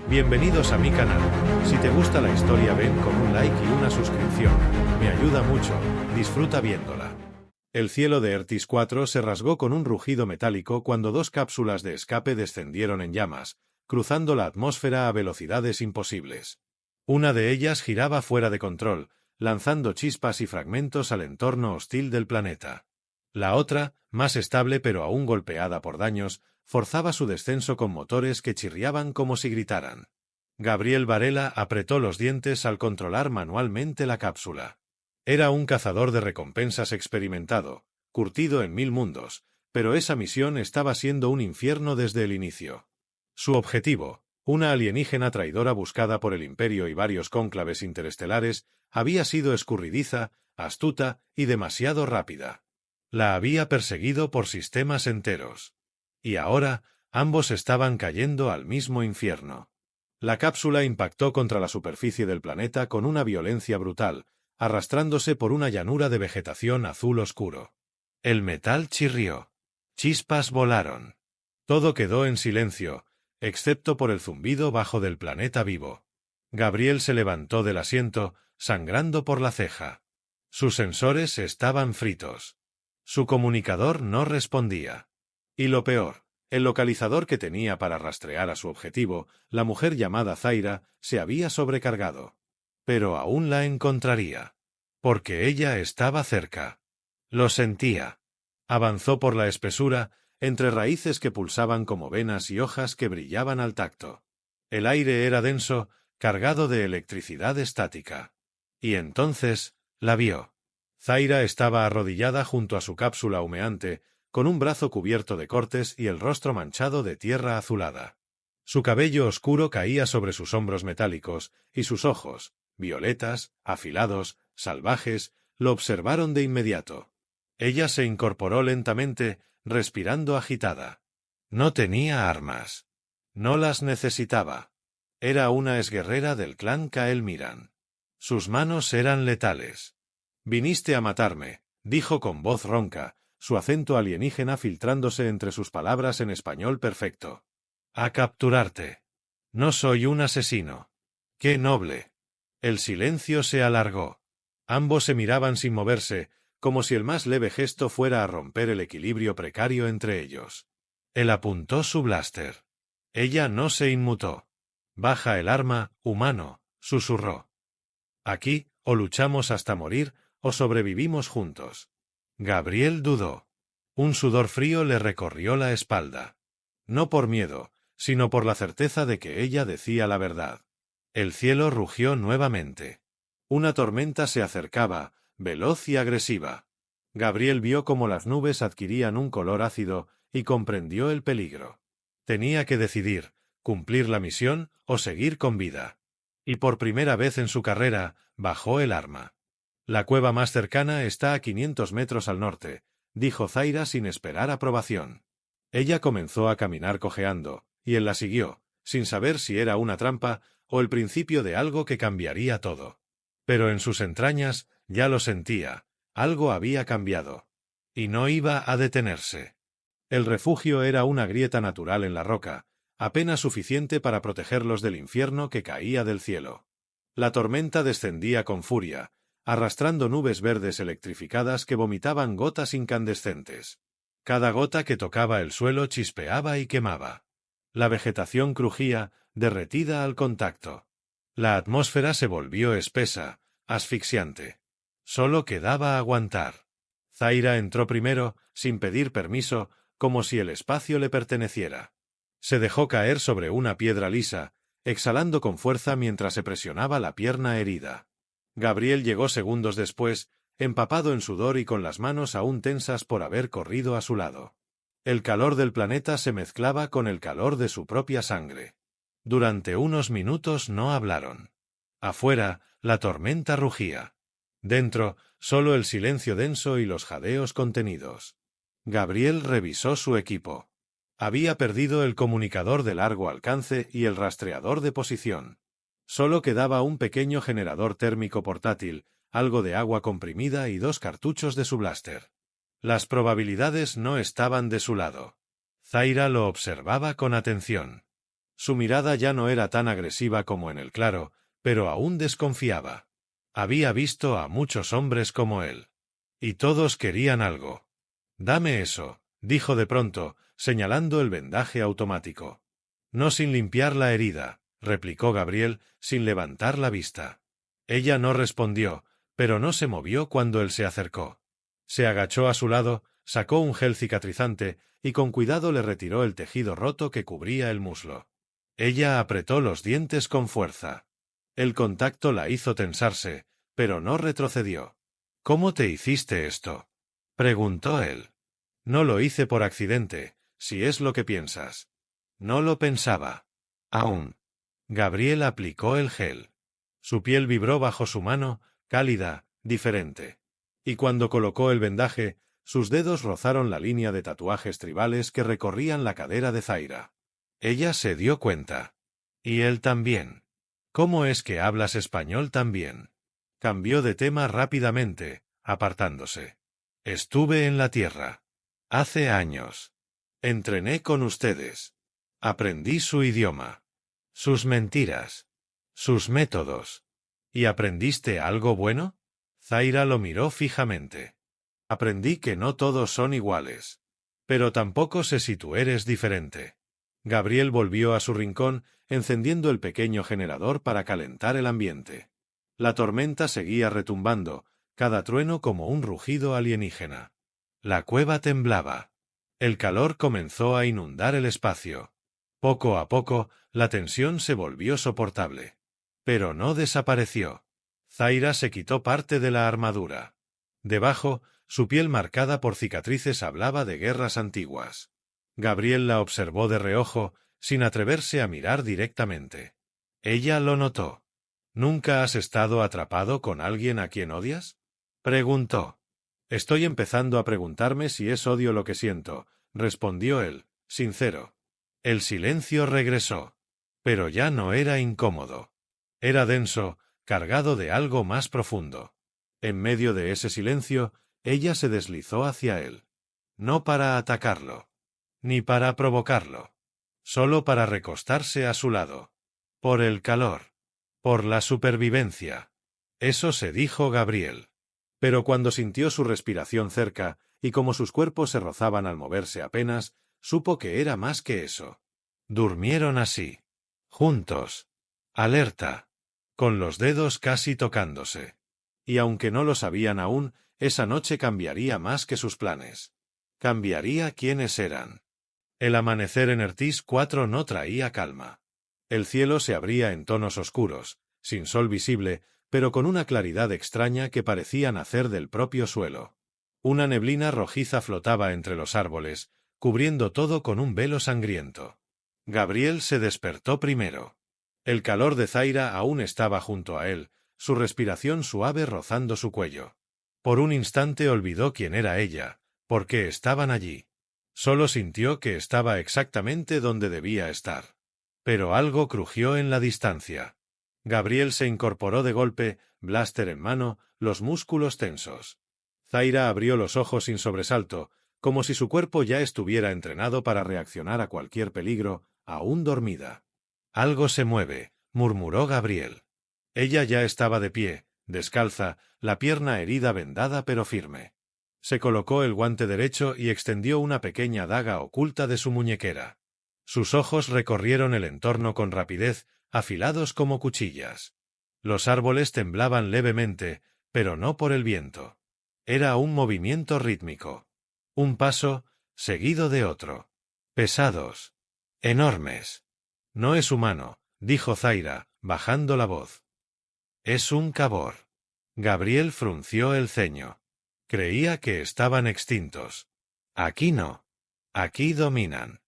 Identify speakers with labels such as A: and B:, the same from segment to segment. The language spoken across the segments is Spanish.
A: Bienvenidos a mi canal. Si te gusta la historia ven con un like y una suscripción. Me ayuda mucho, disfruta viéndola. El cielo de Ertis 4 se rasgó con un rugido metálico cuando dos cápsulas de escape descendieron en llamas, cruzando la atmósfera a velocidades imposibles. Una de ellas giraba fuera de control, lanzando chispas y fragmentos al entorno hostil del planeta. La otra, más estable pero aún golpeada por daños, forzaba su descenso con motores que chirriaban como si gritaran. Gabriel Varela apretó los dientes al controlar manualmente la cápsula. Era un cazador de recompensas experimentado, curtido en 1000 mundos, pero esa misión estaba siendo un infierno desde el inicio. Su objetivo, una alienígena traidora buscada por el Imperio y varios cónclaves interestelares, había sido escurridiza, astuta y demasiado rápida. La había perseguido por sistemas enteros. Y ahora, ambos estaban cayendo al mismo infierno. La cápsula impactó contra la superficie del planeta con una violencia brutal, arrastrándose por una llanura de vegetación azul oscuro. El metal chirrió. Chispas volaron. Todo quedó en silencio, excepto por el zumbido bajo del planeta vivo. Gabriel se levantó del asiento, sangrando por la ceja. Sus sensores estaban fritos. Su comunicador no respondía. Y lo peor, el localizador que tenía para rastrear a su objetivo, la mujer llamada Zaira, se había sobrecargado. Pero aún la encontraría. Porque ella estaba cerca. Lo sentía. Avanzó por la espesura, entre raíces que pulsaban como venas y hojas que brillaban al tacto. El aire era denso, cargado de electricidad estática. Y entonces, la vio. Zaira estaba arrodillada junto a su cápsula humeante, con un brazo cubierto de cortes y el rostro manchado de tierra azulada. Su cabello oscuro caía sobre sus hombros metálicos, y sus ojos, violetas, afilados, salvajes, lo observaron de inmediato. Ella se incorporó lentamente, respirando agitada. No tenía armas. No las necesitaba. Era una exguerrera del clan Kael Miran. Sus manos eran letales. «Viniste a matarme», dijo con voz ronca, su acento alienígena filtrándose entre sus palabras en español perfecto. «A capturarte. No soy un asesino». «¡Qué noble!». El silencio se alargó. Ambos se miraban sin moverse, como si el más leve gesto fuera a romper el equilibrio precario entre ellos. Él apuntó su blaster. Ella no se inmutó. «Baja el arma, humano», susurró. «Aquí, o luchamos hasta morir, o sobrevivimos juntos». Gabriel dudó. Un sudor frío le recorrió la espalda. No por miedo, sino por la certeza de que ella decía la verdad. El cielo rugió nuevamente. Una tormenta se acercaba, veloz y agresiva. Gabriel vio cómo las nubes adquirían un color ácido y comprendió el peligro. Tenía que decidir, cumplir la misión o seguir con vida. Y por primera vez en su carrera, bajó el arma. «La cueva más cercana está a 500 metros al norte», dijo Zaira sin esperar aprobación. Ella comenzó a caminar cojeando, y él la siguió, sin saber si era una trampa o el principio de algo que cambiaría todo. Pero en sus entrañas, ya lo sentía, algo había cambiado. Y no iba a detenerse. El refugio era una grieta natural en la roca, apenas suficiente para protegerlos del infierno que caía del cielo. La tormenta descendía con furia, arrastrando nubes verdes electrificadas que vomitaban gotas incandescentes. Cada gota que tocaba el suelo chispeaba y quemaba. La vegetación crujía, derretida al contacto. La atmósfera se volvió espesa, asfixiante. Solo quedaba aguantar. Zaira entró primero, sin pedir permiso, como si el espacio le perteneciera. Se dejó caer sobre una piedra lisa, exhalando con fuerza mientras se presionaba la pierna herida. Gabriel llegó segundos después, empapado en sudor y con las manos aún tensas por haber corrido a su lado. El calor del planeta se mezclaba con el calor de su propia sangre. Durante unos minutos no hablaron. Afuera, la tormenta rugía. Dentro, solo el silencio denso y los jadeos contenidos. Gabriel revisó su equipo. Había perdido el comunicador de largo alcance y el rastreador de posición. Solo quedaba un pequeño generador térmico portátil, algo de agua comprimida y 2 cartuchos de su blaster. Las probabilidades no estaban de su lado. Zaira lo observaba con atención. Su mirada ya no era tan agresiva como en el claro, pero aún desconfiaba. Había visto a muchos hombres como él. Y todos querían algo. «Dame eso», dijo de pronto, señalando el vendaje automático. «No sin limpiar la herida», replicó Gabriel, sin levantar la vista. Ella no respondió, pero no se movió cuando él se acercó. Se agachó a su lado, sacó un gel cicatrizante y con cuidado le retiró el tejido roto que cubría el muslo. Ella apretó los dientes con fuerza. El contacto la hizo tensarse, pero no retrocedió. «¿Cómo te hiciste esto?», preguntó él. «No lo hice por accidente, si es lo que piensas». No lo pensaba. Aún. Gabriel aplicó el gel. Su piel vibró bajo su mano, cálida, diferente. Y cuando colocó el vendaje, sus dedos rozaron la línea de tatuajes tribales que recorrían la cadera de Zaira. Ella se dio cuenta. Y él también. «¿Cómo es que hablas español tan bien?». Cambió de tema rápidamente, apartándose. «Estuve en la tierra. Hace años. Entrené con ustedes. Aprendí su idioma. Sus mentiras. Sus métodos. ¿Y aprendiste algo bueno?». Zaira lo miró fijamente. «Aprendí que no todos son iguales. Pero tampoco sé si tú eres diferente». Gabriel volvió a su rincón, encendiendo el pequeño generador para calentar el ambiente. La tormenta seguía retumbando, cada trueno como un rugido alienígena. La cueva temblaba. El calor comenzó a inundar el espacio. Poco a poco, la tensión se volvió soportable. Pero no desapareció. Zaira se quitó parte de la armadura. Debajo, su piel marcada por cicatrices hablaba de guerras antiguas. Gabriel la observó de reojo, sin atreverse a mirar directamente. Ella lo notó. «¿Nunca has estado atrapado con alguien a quien odias?», preguntó. «Estoy empezando a preguntarme si es odio lo que siento», respondió él, sincero. El silencio regresó. Pero ya no era incómodo. Era denso, cargado de algo más profundo. En medio de ese silencio, ella se deslizó hacia él. No para atacarlo. Ni para provocarlo. Solo para recostarse a su lado. Por el calor. Por la supervivencia. Eso se dijo Gabriel. Pero cuando sintió su respiración cerca, y como sus cuerpos se rozaban al moverse apenas, supo que era más que eso. Durmieron así. Juntos. Alerta. Con los dedos casi tocándose. Y aunque no lo sabían aún, esa noche cambiaría más que sus planes. Cambiaría quiénes eran. El amanecer en Ertis 4 no traía calma. El cielo se abría en tonos oscuros, sin sol visible, pero con una claridad extraña que parecía nacer del propio suelo. Una neblina rojiza flotaba entre los árboles, cubriendo todo con un velo sangriento. Gabriel se despertó primero. El calor de Zaira aún estaba junto a él, su respiración suave rozando su cuello. Por un instante olvidó quién era ella, por qué estaban allí. Solo sintió que estaba exactamente donde debía estar. Pero algo crujió en la distancia. Gabriel se incorporó de golpe, blaster en mano, los músculos tensos. Zaira abrió los ojos sin sobresalto, como si su cuerpo ya estuviera entrenado para reaccionar a cualquier peligro, aún dormida. «Algo se mueve», murmuró Gabriel. Ella ya estaba de pie, descalza, la pierna herida vendada pero firme. Se colocó el guante derecho y extendió una pequeña daga oculta de su muñequera. Sus ojos recorrieron el entorno con rapidez, afilados como cuchillas. Los árboles temblaban levemente, pero no por el viento. Era un movimiento rítmico. Un paso, seguido de otro. Pesados. Enormes. «No es humano», dijo Zaira, bajando la voz. «Es un cabor». Gabriel frunció el ceño. Creía que estaban extintos. Aquí no. Aquí dominan.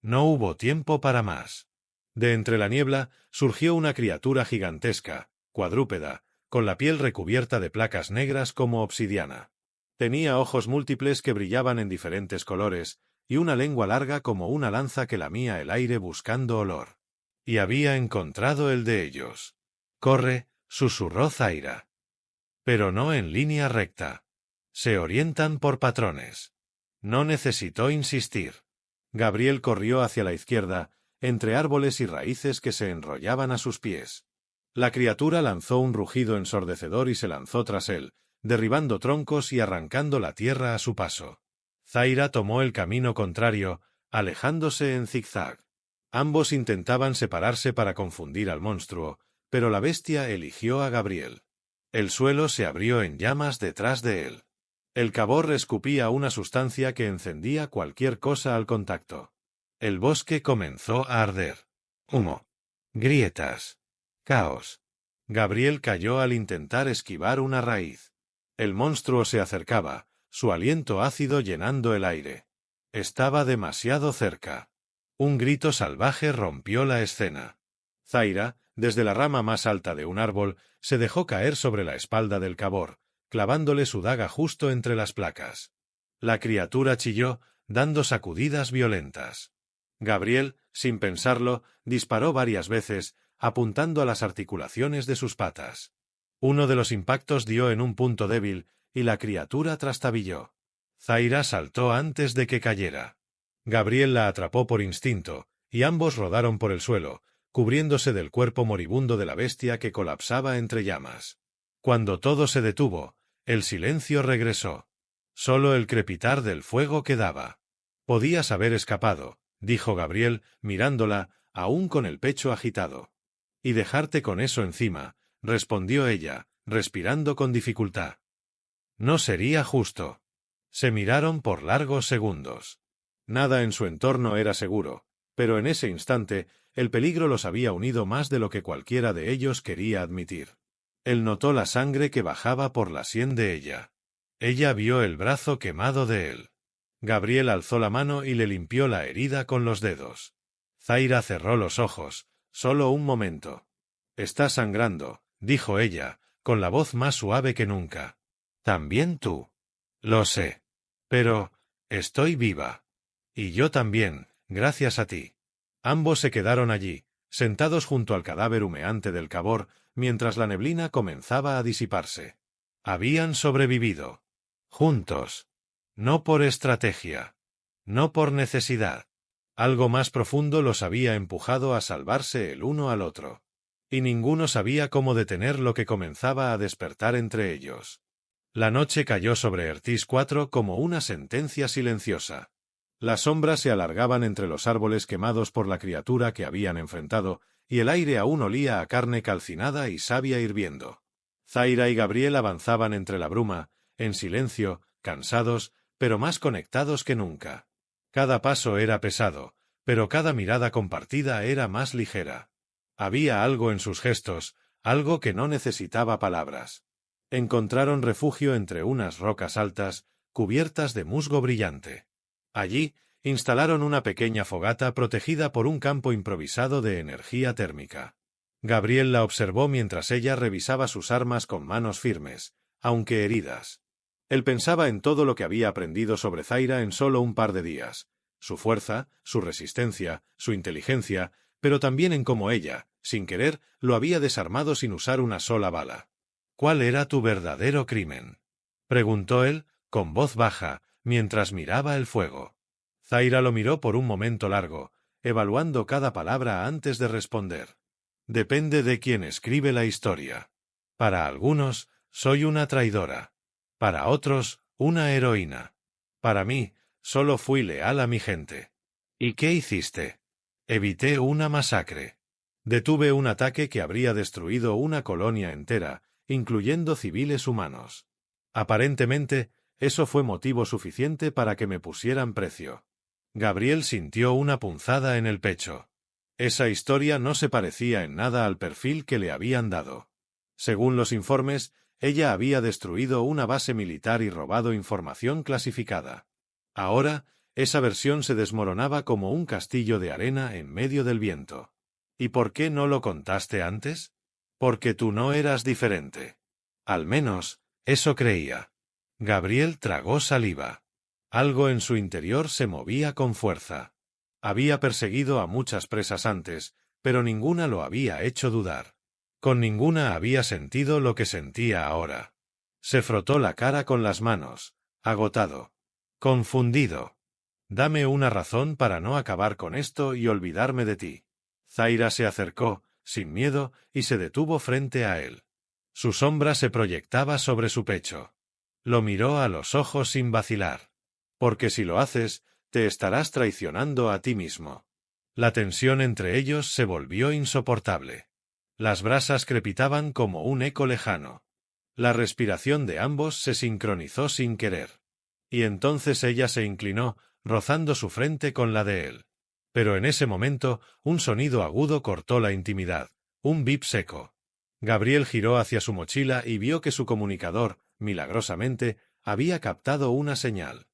A: No hubo tiempo para más. De entre la niebla surgió una criatura gigantesca, cuadrúpeda, con la piel recubierta de placas negras como obsidiana. Tenía ojos múltiples que brillaban en diferentes colores, y una lengua larga como una lanza que lamía el aire buscando olor. Y había encontrado el de ellos. «Corre», susurró Zaira. Pero no en línea recta. Se orientan por patrones. No necesitó insistir. Gabriel corrió hacia la izquierda, entre árboles y raíces que se enrollaban a sus pies. La criatura lanzó un rugido ensordecedor y se lanzó tras él, derribando troncos y arrancando la tierra a su paso. Zaira tomó el camino contrario, alejándose en zigzag. Ambos intentaban separarse para confundir al monstruo, pero la bestia eligió a Gabriel. El suelo se abrió en llamas detrás de él. El Cabor escupía una sustancia que encendía cualquier cosa al contacto. El bosque comenzó a arder. Humo. Grietas. Caos. Gabriel cayó al intentar esquivar una raíz. El monstruo se acercaba, su aliento ácido llenando el aire. Estaba demasiado cerca. Un grito salvaje rompió la escena. Zaira, desde la rama más alta de un árbol, se dejó caer sobre la espalda del Cabor, clavándole su daga justo entre las placas. La criatura chilló, dando sacudidas violentas. Gabriel, sin pensarlo, disparó varias veces, apuntando a las articulaciones de sus patas. Uno de los impactos dio en un punto débil, y la criatura trastabilló. Zaira saltó antes de que cayera. Gabriel la atrapó por instinto, y ambos rodaron por el suelo, cubriéndose del cuerpo moribundo de la bestia que colapsaba entre llamas. Cuando todo se detuvo, el silencio regresó. Solo el crepitar del fuego quedaba. Podías haber escapado, dijo Gabriel, mirándola, aún con el pecho agitado. Y dejarte con eso encima, respondió ella, respirando con dificultad. No sería justo. Se miraron por largos segundos. Nada en su entorno era seguro, pero en ese instante, el peligro los había unido más de lo que cualquiera de ellos quería admitir. Él notó la sangre que bajaba por la sien de ella. Ella vio el brazo quemado de él. Gabriel alzó la mano y le limpió la herida con los dedos. Zaira cerró los ojos, solo un momento. Está sangrando, dijo ella, con la voz más suave que nunca. También tú. Lo sé. Pero, estoy viva. Y yo también, gracias a ti. Ambos se quedaron allí, sentados junto al cadáver humeante del Cabor, mientras la neblina comenzaba a disiparse. Habían sobrevivido. Juntos. No por estrategia. No por necesidad. Algo más profundo los había empujado a salvarse el uno al otro. Y ninguno sabía cómo detener lo que comenzaba a despertar entre ellos. La noche cayó sobre Ertis IV como una sentencia silenciosa. Las sombras se alargaban entre los árboles quemados por la criatura que habían enfrentado, y el aire aún olía a carne calcinada y savia hirviendo. Zaira y Gabriel avanzaban entre la bruma, en silencio, cansados, pero más conectados que nunca. Cada paso era pesado, pero cada mirada compartida era más ligera. Había algo en sus gestos, algo que no necesitaba palabras. Encontraron refugio entre unas rocas altas, cubiertas de musgo brillante. Allí, instalaron una pequeña fogata protegida por un campo improvisado de energía térmica. Gabriel la observó mientras ella revisaba sus armas con manos firmes, aunque heridas. Él pensaba en todo lo que había aprendido sobre Zaira en solo un par de días, su fuerza, su resistencia, su inteligencia, pero también en cómo ella, sin querer, lo había desarmado sin usar una sola bala. ¿Cuál era tu verdadero crimen?, preguntó él, con voz baja, mientras miraba el fuego. Zaira lo miró por un momento largo, evaluando cada palabra antes de responder. Depende de quién escribe la historia. Para algunos, soy una traidora. Para otros, una heroína. Para mí, solo fui leal a mi gente. ¿Y qué hiciste? Evité una masacre. Detuve un ataque que habría destruido una colonia entera, incluyendo civiles humanos. Aparentemente, eso fue motivo suficiente para que me pusieran precio. Gabriel sintió una punzada en el pecho. Esa historia no se parecía en nada al perfil que le habían dado. Según los informes, ella había destruido una base militar y robado información clasificada. Ahora, esa versión se desmoronaba como un castillo de arena en medio del viento. ¿Y por qué no lo contaste antes? Porque tú no eras diferente. Al menos, eso creía. Gabriel tragó saliva. Algo en su interior se movía con fuerza. Había perseguido a muchas presas antes, pero ninguna lo había hecho dudar. Con ninguna había sentido lo que sentía ahora. Se frotó la cara con las manos, agotado, confundido. Dame una razón para no acabar con esto y olvidarme de ti. Zaira se acercó, sin miedo, y se detuvo frente a él. Su sombra se proyectaba sobre su pecho. Lo miró a los ojos sin vacilar. Porque si lo haces, te estarás traicionando a ti mismo. La tensión entre ellos se volvió insoportable. Las brasas crepitaban como un eco lejano. La respiración de ambos se sincronizó sin querer. Y entonces ella se inclinó, rozando su frente con la de él. Pero en ese momento, un sonido agudo cortó la intimidad, un bip seco. Gabriel giró hacia su mochila y vio que su comunicador, milagrosamente, había captado una señal.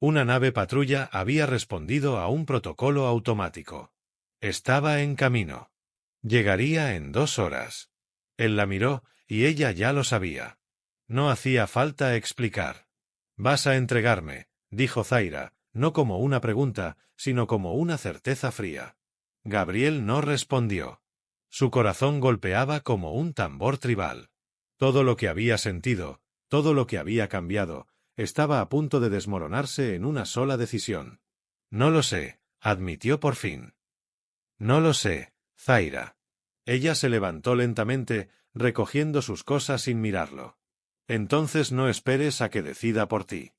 A: Una nave patrulla había respondido a un protocolo automático. Estaba en camino. Llegaría en 2 horas. Él la miró, y ella ya lo sabía. No hacía falta explicar. «Vas a entregarme», dijo Zaira, no como una pregunta, sino como una certeza fría. Gabriel no respondió. Su corazón golpeaba como un tambor tribal. Todo lo que había sentido, todo lo que había cambiado, estaba a punto de desmoronarse en una sola decisión. «No lo sé», admitió por fin. «No lo sé, Zaira». Ella se levantó lentamente, recogiendo sus cosas sin mirarlo. «Entonces no esperes a que decida por ti.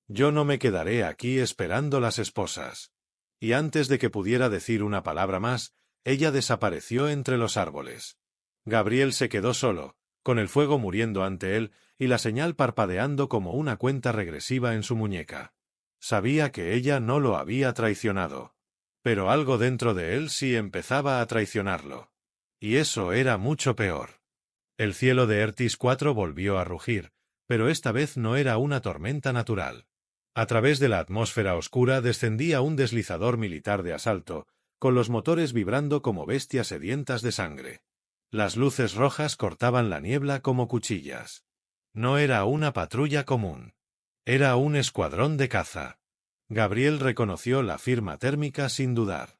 A: Yo no me quedaré aquí esperando las esposas». Y antes de que pudiera decir una palabra más, ella desapareció entre los árboles. Gabriel se quedó solo, con el fuego muriendo ante él y la señal parpadeando como una cuenta regresiva en su muñeca. Sabía que ella no lo había traicionado. Pero algo dentro de él sí empezaba a traicionarlo. Y eso era mucho peor. El cielo de Ertis 4 volvió a rugir, pero esta vez no era una tormenta natural. A través de la atmósfera oscura descendía un deslizador militar de asalto, con los motores vibrando como bestias sedientas de sangre. Las luces rojas cortaban la niebla como cuchillas. No era una patrulla común. Era un escuadrón de caza. Gabriel reconoció la firma térmica sin dudar.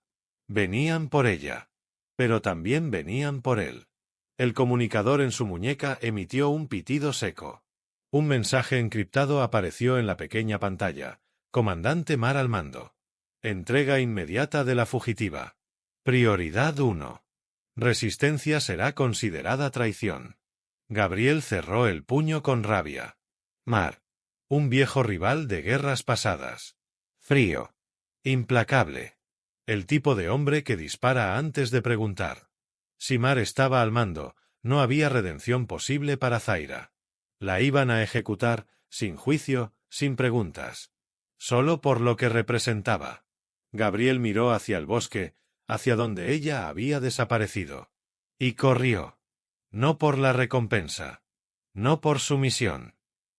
A: Venían por ella. Pero también venían por él. El comunicador en su muñeca emitió un pitido seco. Un mensaje encriptado apareció en la pequeña pantalla. Comandante Mar al mando. Entrega inmediata de la fugitiva. Prioridad 1. Resistencia será considerada traición. Gabriel cerró el puño con rabia. Mar. Un viejo rival de guerras pasadas. Frío. Implacable. El tipo de hombre que dispara antes de preguntar. Si Mar estaba al mando, no había redención posible para Zaira. La iban a ejecutar, sin juicio, sin preguntas. Solo por lo que representaba. Gabriel miró hacia el bosque, hacia donde ella había desaparecido. Y corrió. No por la recompensa. No por su misión.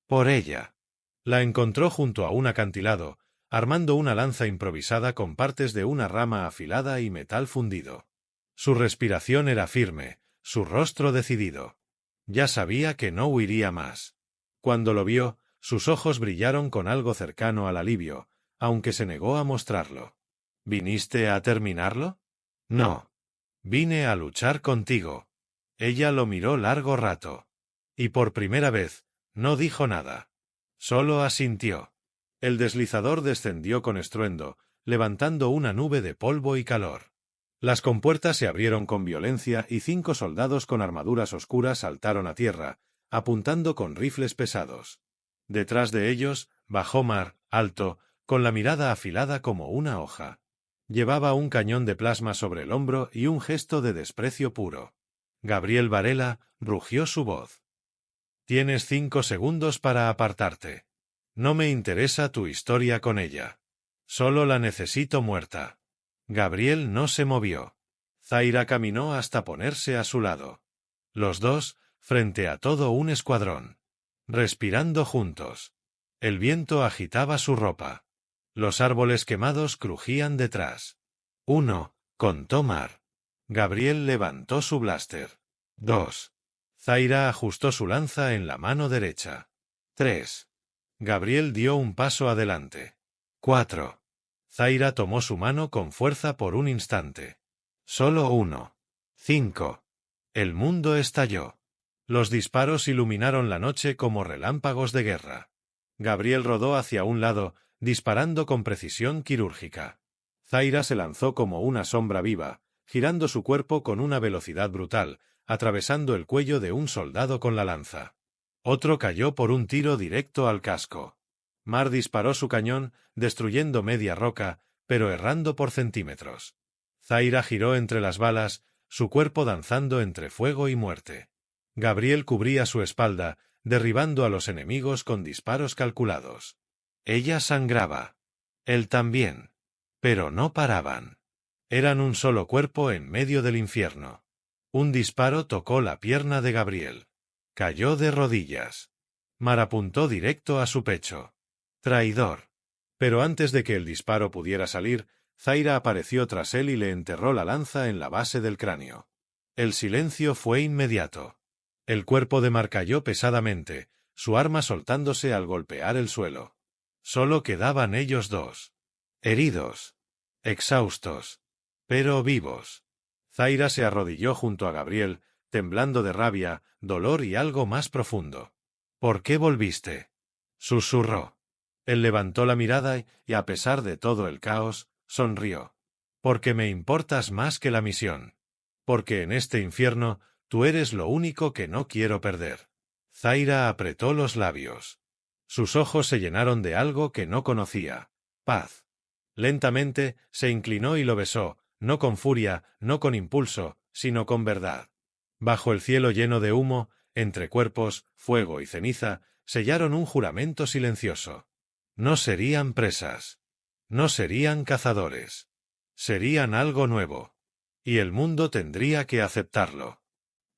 A: Por ella. La encontró junto a un acantilado, armando una lanza improvisada con partes de una rama afilada y metal fundido. Su respiración era firme, su rostro decidido. Ya sabía que no huiría más. Cuando lo vio, sus ojos brillaron con algo cercano al alivio, aunque se negó a mostrarlo. ¿Viniste a terminarlo? No. Vine a luchar contigo. Ella lo miró largo rato. Y por primera vez, no dijo nada. Solo asintió. El deslizador descendió con estruendo, levantando una nube de polvo y calor. Las compuertas se abrieron con violencia y 5 soldados con armaduras oscuras saltaron a tierra, apuntando con rifles pesados. Detrás de ellos, bajó Mar, alto, con la mirada afilada como una hoja. Llevaba un cañón de plasma sobre el hombro y un gesto de desprecio puro. Gabriel Varela, rugió su voz. Tienes 5 segundos para apartarte. No me interesa tu historia con ella. Solo la necesito muerta. Gabriel no se movió. Zaira caminó hasta ponerse a su lado. Los dos, frente a todo un escuadrón. Respirando juntos. El viento agitaba su ropa. Los árboles quemados crujían detrás. 1, contó Mar. Gabriel levantó su blaster. 2. Zaira ajustó su lanza en la mano derecha. 3. Gabriel dio un paso adelante. 4. Zaira tomó su mano con fuerza por un instante. Solo 1. 5. El mundo estalló. Los disparos iluminaron la noche como relámpagos de guerra. Gabriel rodó hacia un lado, disparando con precisión quirúrgica. Zaira se lanzó como una sombra viva, girando su cuerpo con una velocidad brutal, atravesando el cuello de un soldado con la lanza. Otro cayó por un tiro directo al casco. Mar disparó su cañón, destruyendo media roca, pero errando por centímetros. Zaira giró entre las balas, su cuerpo danzando entre fuego y muerte. Gabriel cubría su espalda, derribando a los enemigos con disparos calculados. Ella sangraba. Él también. Pero no paraban. Eran un solo cuerpo en medio del infierno. Un disparo tocó la pierna de Gabriel. Cayó de rodillas. Mar apuntó directo a su pecho. Traidor. Pero antes de que el disparo pudiera salir, Zaira apareció tras él y le enterró la lanza en la base del cráneo. El silencio fue inmediato. El cuerpo de Mar cayó pesadamente, su arma soltándose al golpear el suelo. Solo quedaban ellos dos. Heridos. Exhaustos. Pero vivos. Zaira se arrodilló junto a Gabriel, temblando de rabia, dolor y algo más profundo. ¿Por qué volviste? Susurró. Él levantó la mirada y, a pesar de todo el caos, sonrió. Porque me importas más que la misión. Porque en este infierno, tú eres lo único que no quiero perder. Zaira apretó los labios. Sus ojos se llenaron de algo que no conocía. Paz. Lentamente, se inclinó y lo besó, no con furia, no con impulso, sino con verdad. Bajo el cielo lleno de humo, entre cuerpos, fuego y ceniza, sellaron un juramento silencioso. No serían presas. No serían cazadores. Serían algo nuevo. Y el mundo tendría que aceptarlo.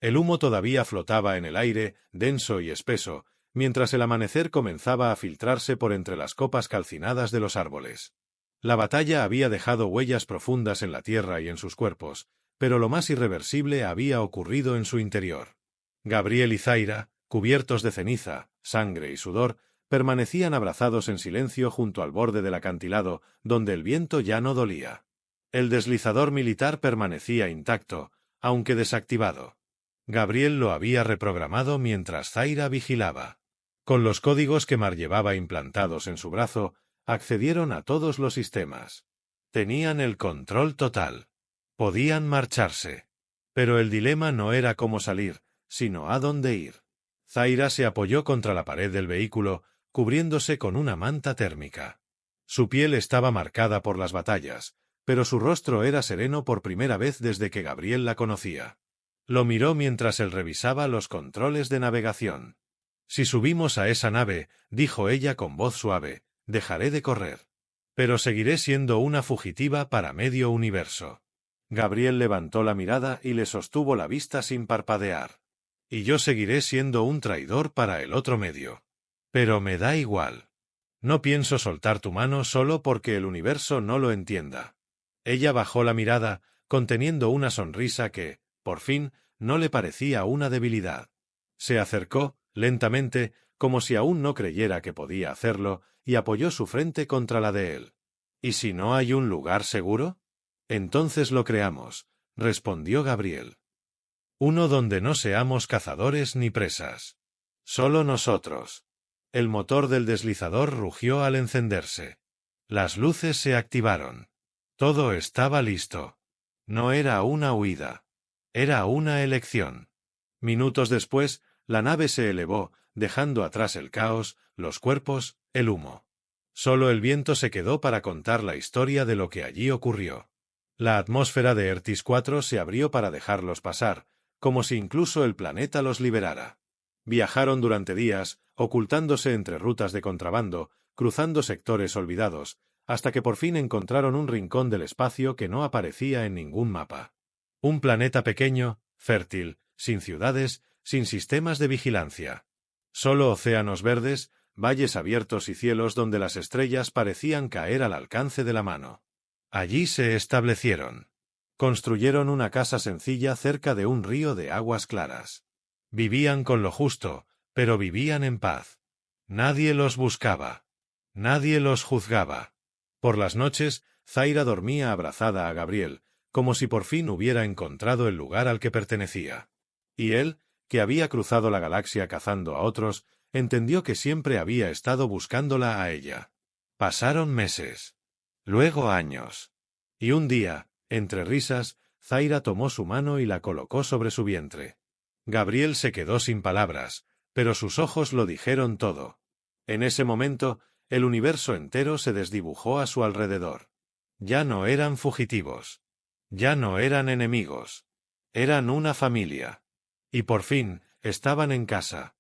A: El humo todavía flotaba en el aire, denso y espeso, mientras el amanecer comenzaba a filtrarse por entre las copas calcinadas de los árboles. La batalla había dejado huellas profundas en la tierra y en sus cuerpos, pero lo más irreversible había ocurrido en su interior. Gabriel y Zaira, cubiertos de ceniza, sangre y sudor, permanecían abrazados en silencio junto al borde del acantilado, donde el viento ya no dolía. El deslizador militar permanecía intacto, aunque desactivado. Gabriel lo había reprogramado mientras Zaira vigilaba. Con los códigos que Mar llevaba implantados en su brazo, accedieron a todos los sistemas. Tenían el control total. Podían marcharse. Pero el dilema no era cómo salir, sino a dónde ir. Zaira se apoyó contra la pared del vehículo, cubriéndose con una manta térmica. Su piel estaba marcada por las batallas, pero su rostro era sereno por primera vez desde que Gabriel la conocía. Lo miró mientras él revisaba los controles de navegación. «Si subimos a esa nave», dijo ella con voz suave, «dejaré de correr. Pero seguiré siendo una fugitiva para medio universo». Gabriel levantó la mirada y le sostuvo la vista sin parpadear. «Y yo seguiré siendo un traidor para el otro medio. Pero me da igual. No pienso soltar tu mano solo porque el universo no lo entienda». Ella bajó la mirada, conteniendo una sonrisa que, por fin, no le parecía una debilidad. Se acercó, lentamente, como si aún no creyera que podía hacerlo, y apoyó su frente contra la de él. «¿Y si no hay un lugar seguro? Entonces lo creamos», respondió Gabriel. «Uno donde no seamos cazadores ni presas. Solo nosotros». El motor del deslizador rugió al encenderse. Las luces se activaron. Todo estaba listo. No era una huida. Era una elección. Minutos después, la nave se elevó, dejando atrás el caos, los cuerpos, el humo. Solo el viento se quedó para contar la historia de lo que allí ocurrió. La atmósfera de Ertis 4 se abrió para dejarlos pasar, como si incluso el planeta los liberara. Viajaron durante días, ocultándose entre rutas de contrabando, cruzando sectores olvidados, hasta que por fin encontraron un rincón del espacio que no aparecía en ningún mapa. Un planeta pequeño, fértil, sin ciudades, sin sistemas de vigilancia. Solo océanos verdes, valles abiertos y cielos donde las estrellas parecían caer al alcance de la mano. Allí se establecieron. Construyeron una casa sencilla cerca de un río de aguas claras. Vivían con lo justo, pero vivían en paz. Nadie los buscaba. Nadie los juzgaba. Por las noches, Zaira dormía abrazada a Gabriel, como si por fin hubiera encontrado el lugar al que pertenecía. Y él, que había cruzado la galaxia cazando a otros, entendió que siempre había estado buscándola a ella. Pasaron meses. Luego años. Y un día, entre risas, Zaira tomó su mano y la colocó sobre su vientre. Gabriel se quedó sin palabras, pero sus ojos lo dijeron todo. En ese momento, el universo entero se desdibujó a su alrededor. Ya no eran fugitivos. Ya no eran enemigos. Eran una familia. Y por fin, estaban en casa.